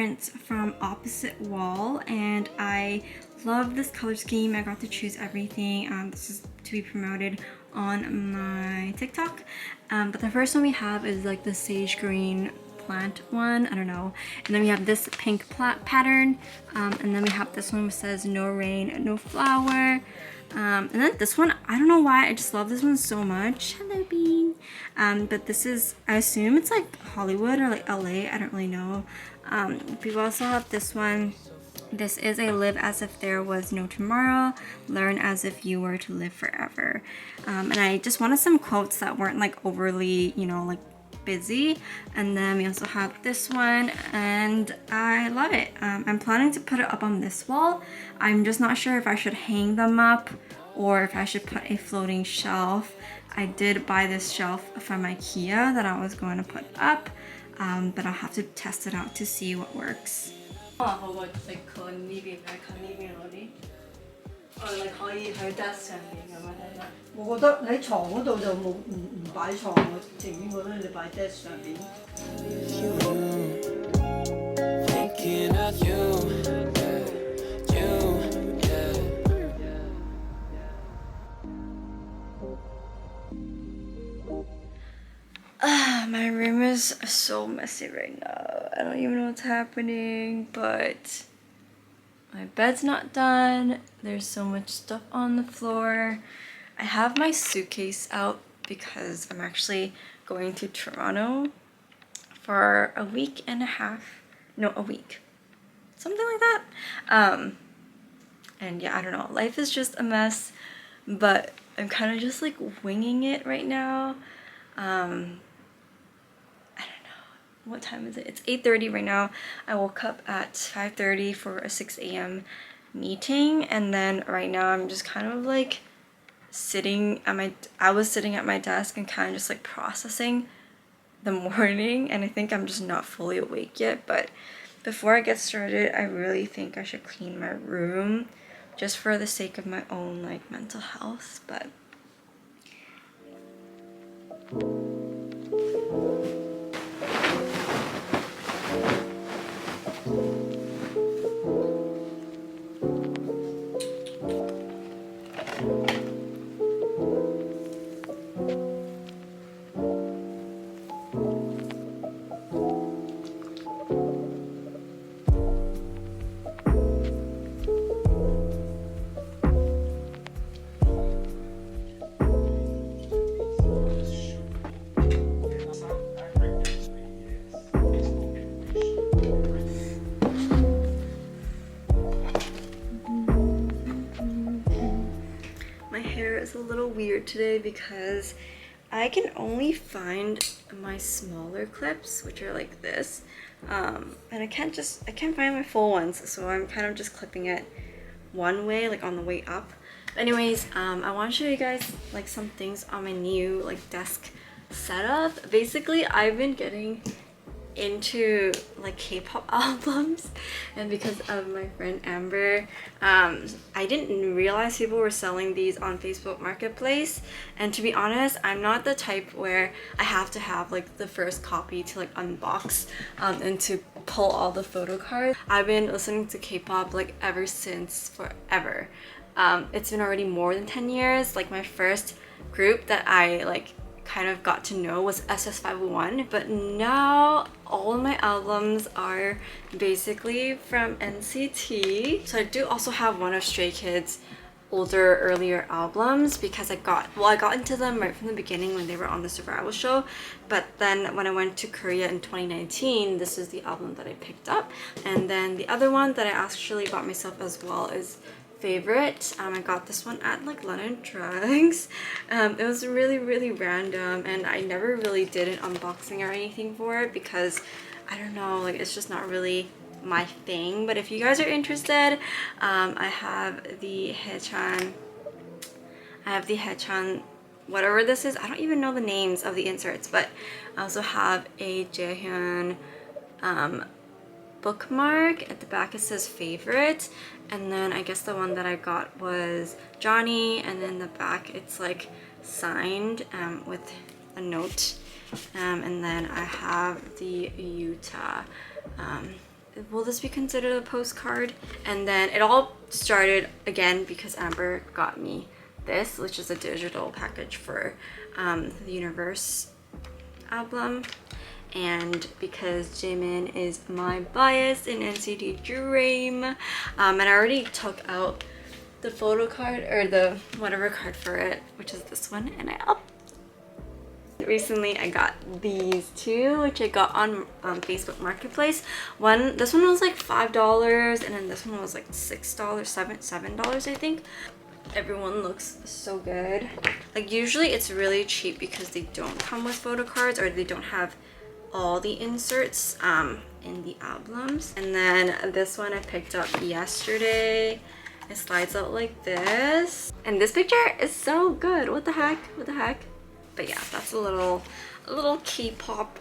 prints from opposite wall, and I love this color scheme. I got to choose everything. This is to be promoted on my TikTok. But the first one we have is like the sage green plant one, I don't know, and then we have this pink pattern, and then we have this one which says no rain, no flower. And then this one, I don't know why, I just love this one so much. Hello, Bean. But this is, I assume it's like Hollywood or like LA, I don't really know. We also have this one. This is a live as if there was no tomorrow, learn as if you were to live forever. And I just wanted some quotes that weren't like overly, you know, like busy. And then we also have this one, and I love it. I'm planning to put it up on this wall. I'm just not sure if I should hang them up or if I should put a floating shelf. I did buy this shelf from IKEA that I was going to put up, but I'll have to test it out to see what works. 我覺得喺床嗰度就唔擺床，我情願覺得你擺 desk 上邊。Thinking of you, my room is so messy right now. I don't even know what's happening, but my bed's not done. There's so much stuff on the floor. I have my suitcase out because I'm actually going to Toronto for a week and a half. No, a week. Something like that. And yeah, I don't know. Life is just a mess, but I'm kind of just like winging it right now. I don't know. What time is it? It's 8:30 right now. I woke up at 5:30 for a 6 a.m. meeting, and then right now I'm just kind of like I was sitting at my desk and kind of just like processing the morning, and I think I'm just not fully awake yet. But before I get started, I really think I should clean my room just for the sake of my own like mental health. But it's a little weird today because I can only find my smaller clips, which are like this, and I can't find my full ones, so I'm kind of just clipping it one way, like on the way up. But anyways, I want to show you guys like some things on my new like desk setup. Basically, I've been getting into like K-pop albums, and because of my friend Amber, I didn't realize people were selling these on Facebook Marketplace. And to be honest, I'm not the type where I have to have like the first copy to like unbox and to pull all the photo cards. I've been listening to K-pop like ever since forever. It's been already more than 10 years. Like my first group that I like kind of got to know was SS501, but now all of my albums are basically from NCT. So I do also have one of Stray Kids' earlier albums because I got into them right from the beginning when they were on the Survival Show, but then when I went to Korea in 2019, this is the album that I picked up. And then the other one that I actually bought myself as well is Favorite. I got this one at like London Drugs. It was really random, and I never really did an unboxing or anything for it because I don't know, like it's just not really my thing. But if you guys are interested, I have the Haechan, whatever this is. I don't even know the names of the inserts, but I also have a Jaehyun bookmark. At the back it says Favorite, and then I guess the one that I got was Johnny, and then the back it's like signed with a note, and then I have the Utah will this be considered a postcard? And then it all started again because Amber got me this, which is a digital package for the Universe album. And because Jimin is my bias in NCT Dream, and I already took out the photo card or the whatever card for it, which is this one, and recently I got these two, which I got on Facebook Marketplace. This one was like $5, and then this one was like $6, $7 I think. Everyone looks so good. Like usually it's really cheap because they don't come with photo cards or they don't have all the inserts in the albums. And then this one I picked up yesterday. It slides out like this, and this picture is so good. What the heck? But yeah, that's a little K-pop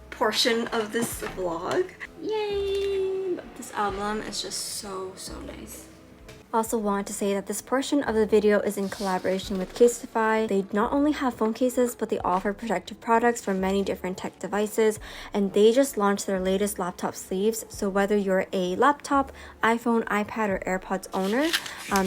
portion of this vlog. Yay! But this album is just so nice. Also wanted to say that this portion of the video is in collaboration with Casetify. They not only have phone cases, but they offer protective products for many different tech devices, and they just launched their latest laptop sleeves. So whether you're a laptop, iPhone, iPad, or AirPods owner,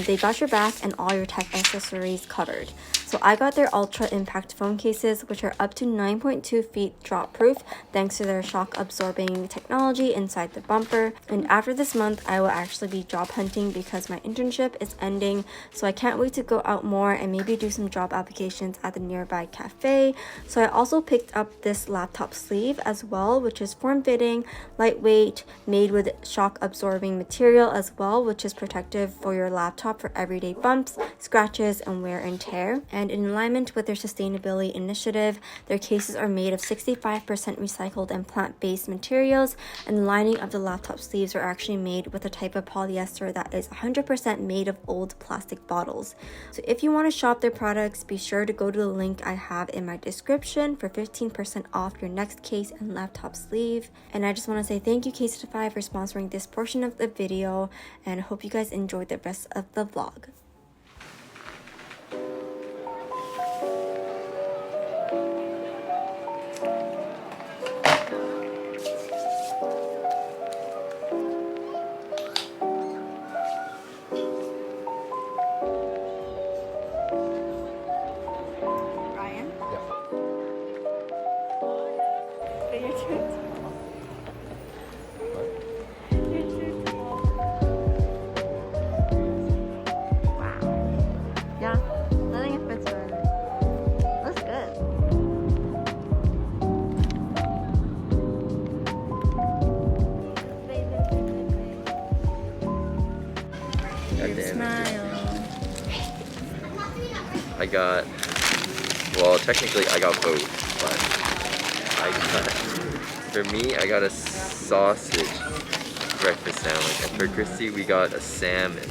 they got your back and all your tech accessories covered. So I got their Ultra Impact phone cases, which are up to 9.2 feet drop proof thanks to their shock absorbing technology inside the bumper. And after this month, I will actually be job hunting because my internship is ending, so I can't wait to go out more and maybe do some job applications at the nearby cafe. So I also picked up this laptop sleeve as well, which is form-fitting, lightweight, made with shock absorbing material as well, which is protective for your laptop for everyday bumps, scratches, and wear and tear. And in alignment with their sustainability initiative, their cases are made of 65% recycled and plant-based materials, and the lining of the laptop sleeves are actually made with a type of polyester that is 100% made of old plastic bottles. So if you want to shop their products, be sure to go to the link I have in my description for 15% off your next case and laptop sleeve. And I just want to say thank you Casetify for sponsoring this portion of the video, and I hope you guys enjoyed the rest of the vlog. Technically I got both, but for me I got a sausage breakfast sandwich, and for Christy we got a salmon.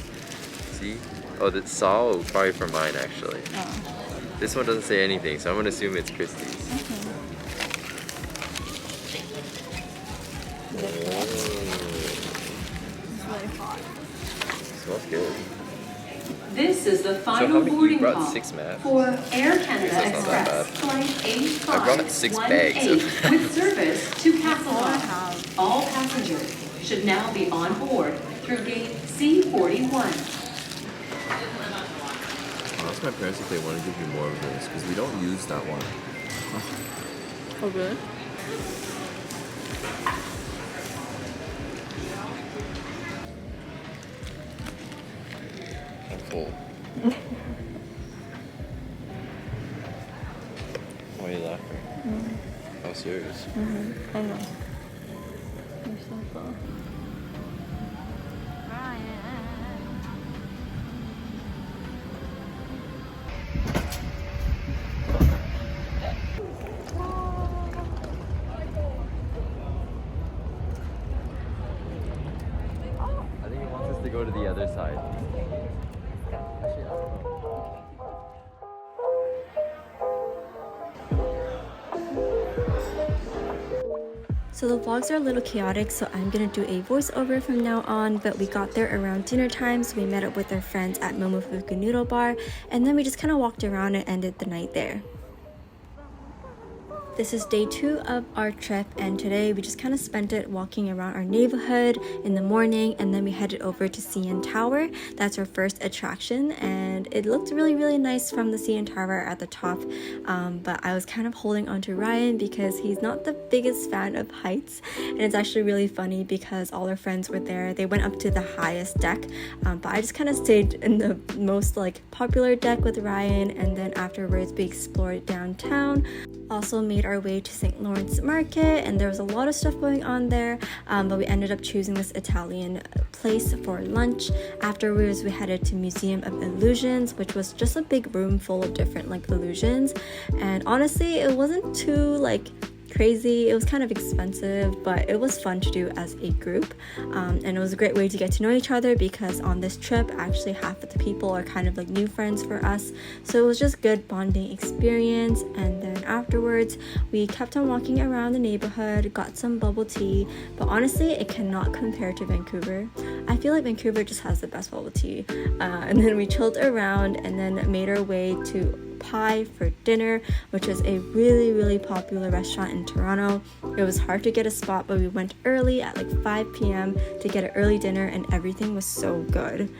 See? Oh, the Saul was probably for mine actually. Oh. This one doesn't say anything, so I'm gonna assume it's Christy's. Okay. It's really hot. Smells good. This is the final boarding call maps? for Air Canada Express Flight 8518 I brought 6 bags with service to Castleford. All passengers should now be on board through gate C41. I'll ask my parents if they want to give you more of this, because we don't use that one. Oh, really? Full. Why are you laughing? How serious? I know. You're so full. I think he wants us to go to the other side. So the vlogs are a little chaotic, so I'm gonna do a voiceover from now on, but we got there around dinner time, so we met up with our friends at Momofuku Noodle Bar, and then we just kind of walked around and ended the night there. This is day 2 of our trip, and today we just kind of spent it walking around our neighborhood in the morning, and then we headed over to CN Tower. That's our first attraction, and it looked really nice from the CN Tower at the top, but I was kind of holding on to Ryan because he's not the biggest fan of heights, and it's actually really funny because all our friends were there. They went up to the highest deck, but I just kind of stayed in the most popular deck with Ryan, and then afterwards we explored downtown. Also made our way to St. Lawrence Market, and there was a lot of stuff going on there, but we ended up choosing this Italian place for lunch. Afterwards we headed to Museum of Illusions, which was just a big room full of different illusions, and honestly it wasn't too crazy. It was kind of expensive, but it was fun to do as a group, and it was a great way to get to know each other because on this trip actually half of the people are kind of new friends for us, so it was just good bonding experience. And then afterwards we kept on walking around the neighborhood, got some bubble tea, but honestly it cannot compare to Vancouver. I feel like Vancouver just has the best bubble tea, and then we chilled around and then made our way to Pie for dinner, which is a really popular restaurant in Toronto. It was hard to get a spot, but we went early at 5 p.m. to get an early dinner, and everything was so good.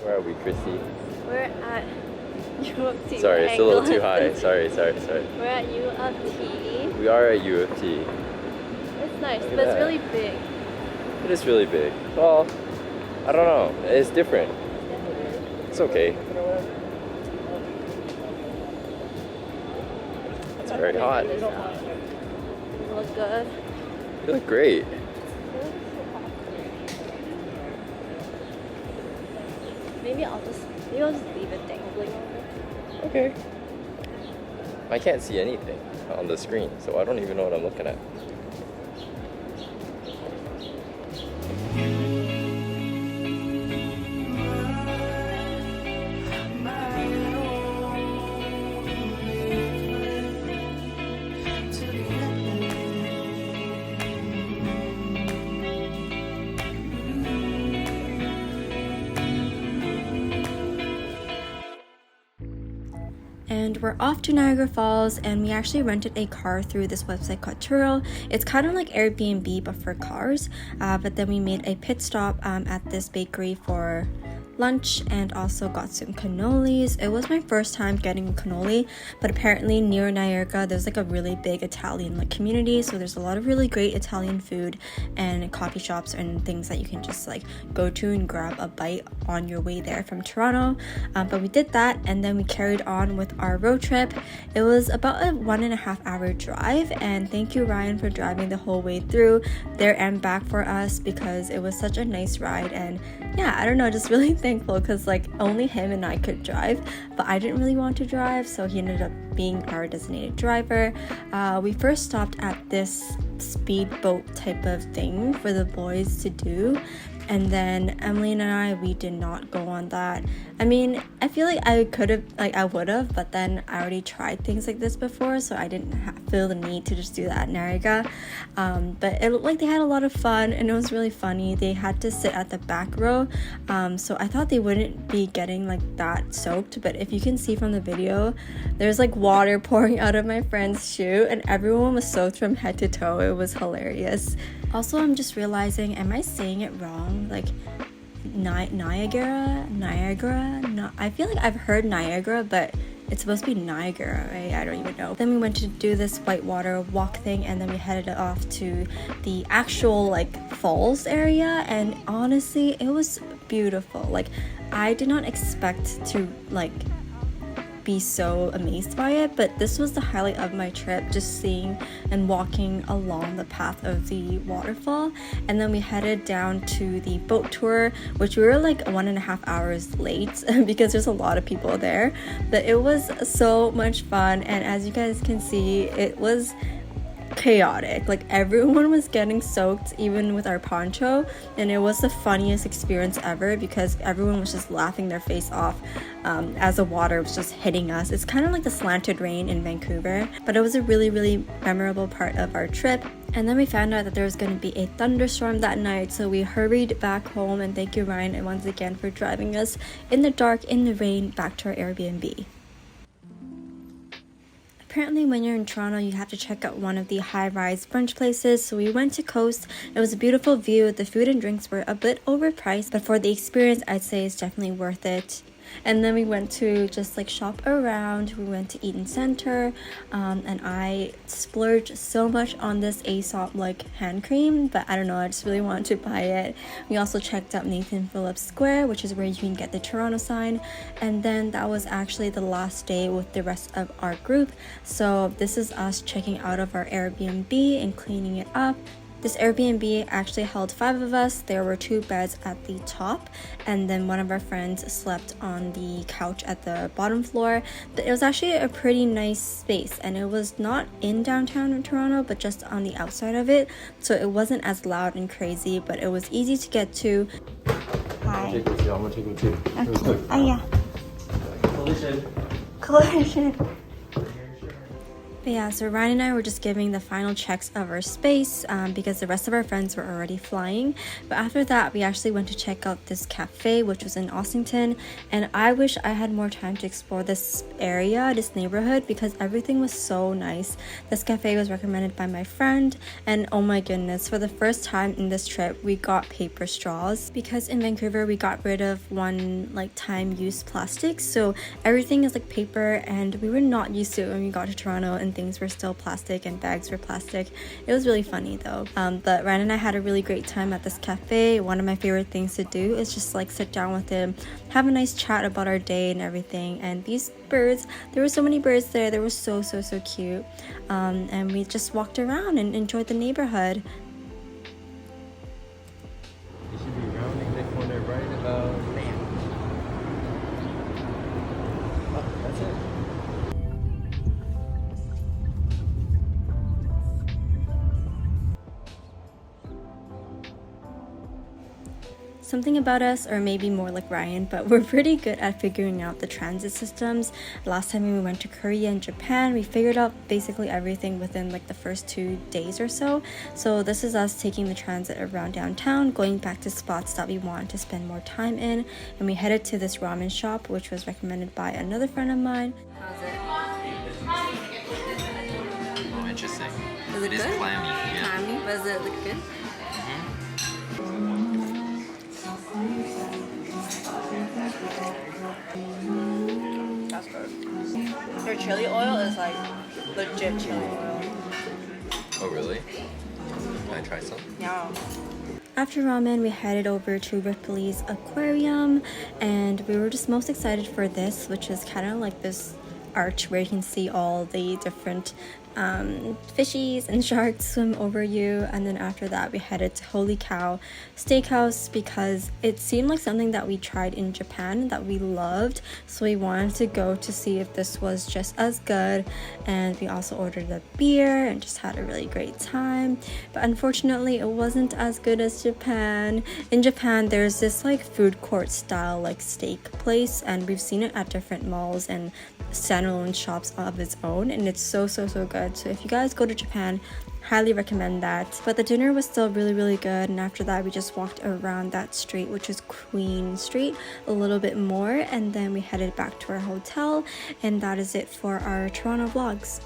Where are we, Chrissy? We're at U of T. Sorry, it's a little too high. Sorry. We're at U of T. We are at U of T. It's nice, Look but at it's that. really big. It is really big. Well, I don't know. It's different. It's okay. It's very hot. You look good. You look great. Maybe I'll just leave it dangling over. Okay. I can't see anything on the screen, so I don't even know what I'm looking at. And we're off to Niagara Falls, and we actually rented a car through this website called Turo. It's kind of like Airbnb but for cars, but then we made a pit stop at this bakery for lunch and also got some cannolis. It was my first time getting a cannoli, but apparently near Niagara there's a really big Italian community, so there's a lot of really great Italian food and coffee shops and things that you can just go to and grab a bite on your way there from Toronto. But we did that, and then we carried on with our road trip. It was about a 1.5 hour drive, and thank you Ryan for driving the whole way through there and back for us because it was such a nice ride. And yeah, I don't know, just really thankful because only him and I could drive, but I didn't really want to drive, so he ended up being our designated driver. We first stopped at this speedboat type of thing for the boys to do, and then Emily and we did not go on that. I mean, I feel like I could have, I would have, but then I already tried things like this before, so I didn't feel the need to just do that at Niagara. But it looked like they had a lot of fun, and it was really funny. They had to sit at the back row, so I thought they wouldn't be getting that soaked, but if you can see from the video, there's water pouring out of my friend's shoe, and everyone was soaked from head to toe. It was hilarious. Also, I'm just realizing, am I saying it wrong? Niagara? No, I feel like I've heard Niagara, but it's supposed to be Niagara, right? I don't even know. Then we went to do this whitewater walk thing, and then we headed off to the actual falls area, and honestly it was beautiful. I did not expect to be so amazed by it, but this was the highlight of my trip, just seeing and walking along the path of the waterfall. And then we headed down to the boat tour, which we were 1.5 hours late because there's a lot of people there, but it was so much fun. And as you guys can see, it was chaotic. Like everyone was getting soaked, even with our poncho, and it was the funniest experience ever because everyone was just laughing their face off as the water was just hitting us. It's kind of like the slanted rain in Vancouver, but it was a really memorable part of our trip. And then we found out that there was going to be a thunderstorm that night, so we hurried back home, and thank you Ryan and once again for driving us in the dark, in the rain, back to our Airbnb. Apparently when you're in Toronto, you have to check out one of the high-rise brunch places, so we went to Kost. It was a beautiful view. The food and drinks were a bit overpriced, but for the experience, I'd say it's definitely worth it. And then we went to just like shop around. We went to Eaton Center, and I splurged so much on this Aesop like hand cream, but I don't know, I just really wanted to buy it. We also checked out Nathan Phillips Square, which is where you can get the Toronto sign, and then that was actually the last day with the rest of our group. So this is us checking out of our Airbnb and cleaning it up. This Airbnb actually held 5 of us. There were 2 beds at the top, and then one of our friends slept on the couch at the bottom floor. But it was actually a pretty nice space, and it was not in downtown Toronto, but just on the outside of it. So it wasn't as loud and crazy, but it was easy to get to. Hi. I'm gonna take one too. Okay. Oh yeah. Collision. But yeah, so Ryan and I were just giving the final checks of our space because the rest of our friends were already flying. But after that, we actually went to check out this cafe, which was in Kensington. And I wish I had more time to explore this area, this neighborhood, because everything was so nice. This cafe was recommended by my friend. And oh my goodness, for the first time in this trip, we got paper straws. Because in Vancouver, we got rid of one like time-use plastic. So everything is like paper, and we were not used to it when we got to Toronto, and things were still plastic and bags were plastic. It was really funny though. But Ryan and I had a really great time at this cafe. One of my favorite things to do is just like sit down with him, have a nice chat about our day and everything. And these birds, there were so many birds there. They were so cute. And we just walked around and enjoyed the neighborhood. You should be rounding the corner right about there. Oh, that's it. Something about us, or maybe more like Ryan, but we're pretty good at figuring out the transit systems. Last time we went to Korea and Japan, we figured out basically everything within like the first 2 days or so. So this is us taking the transit around downtown, going back to spots that we want to spend more time in. And we headed to this ramen shop, which was recommended by another friend of mine. How's it? Oh, interesting. Is it It is good? clammy, yeah. Clammy? Does it look good? That's good. Their chili oil is like legit chili oil. Oh, really? Can I try some? Yeah. After ramen, we headed over to Ripley's aquarium, and we were just most excited for this, which is kind of like this arch where you can see all the different fishies and sharks swim over you. And then after that, we headed to Holy Cow Steakhouse because it seemed like something that we tried in Japan that we loved, so we wanted to go to see if this was just as good. And we also ordered a beer and just had a really great time, but unfortunately it wasn't as good as Japan. In Japan, there's this like food court style like steak place, and we've seen it at different malls and standalone shops of its own, and it's so good. So if you guys go to Japan, highly recommend that. But the dinner was still really good, and after that we just walked around that street, which is Queen Street, a little bit more, and then we headed back to our hotel. And that is it for our Toronto vlogs.